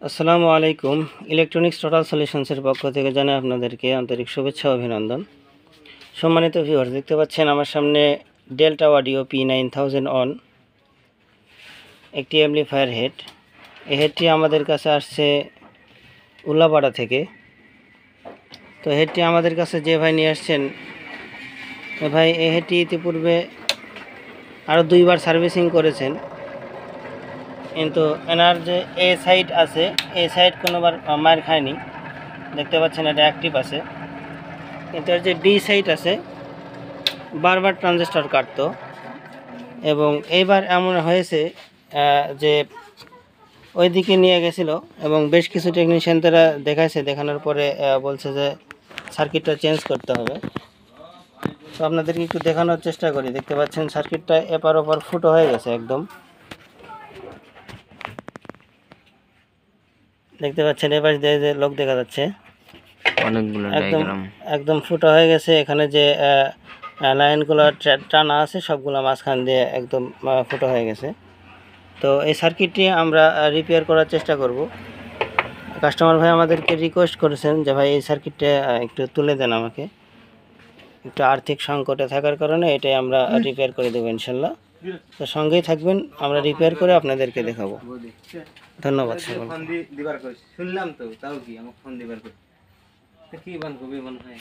আসসালামু আলাইকুম। Electronics total সলিউশনসের পক্ষ থেকে জানাই আপনাদেরকে আন্তরিক শুভেচ্ছা ও অভিনন্দন। সম্মানিত ভিউয়ার্স, দেখতে পাচ্ছেন আমার সামনে ডেল্টা অডিও P9000 অন একটি অ্যাম্পলিফায়ার হেড। এই হেডটি আমাদের কাছে আসছে উল্লাপাড়া থেকে। তো হেডটি আমাদের কাছে যে ভাই নিয়ে আসছেন, ভাই এই হেডটি ইতিপূর্বে আরও 2বার সার্ভিসিং করেছেন, কিন্তু এনার যে এ সাইড আছে, এই সাইড কোনোবার মার খায়নি। দেখতে পাচ্ছেন এটা অ্যাক্টিভ আছে, কিন্তু এর যে বি সাইড আছে বারবার ট্রানজিস্টর কাটতো। এবং এইবার এমন হয়েছে যে ওইদিকে নিয়ে গেছিল এবং বেশ কিছু টেকনিশিয়ান তারা দেখানোর পরে বলছে যে সার্কিটটা চেঞ্জ করতে হবে। তো আপনাদেরকে একটু দেখানোর চেষ্টা করি। দেখতে পাচ্ছেন সার্কিটটা এপার ওপার ফুটো হয়ে গেছে একদম। দেখতে পাচ্ছেন এবার যে লোক দেখা যাচ্ছে অনেকগুলো একদম ডায়াগ্রাম একদম ফুটো হয়ে গেছে। এখানে যে লাইনগুলো টানা আছে সবগুলো মাঝখান দিয়ে একদম ফুটো হয়ে গেছে। তো এই সার্কিটটি আমরা রিপেয়ার করার চেষ্টা করব। কাস্টমার ভাই আমাদেরকে রিকোয়েস্ট করেছেন যে ভাই এই সার্কিটটা একটু তুলে দেন আমাকে। একটু আর্থিক সংকটে থাকার কারণে এটাই আমরা রিপেয়ার করে দেবো ইনশাল্লাহ। তো সঙ্গেই থাকবেন, আমরা রিপেয়ার করে আপনাদেরকে দেখাবো। ধন্যবাদ সকলকে। শুনলাম তো, তাও কি আমাকে ফোন দিবার কি বান কবি মনে হয়।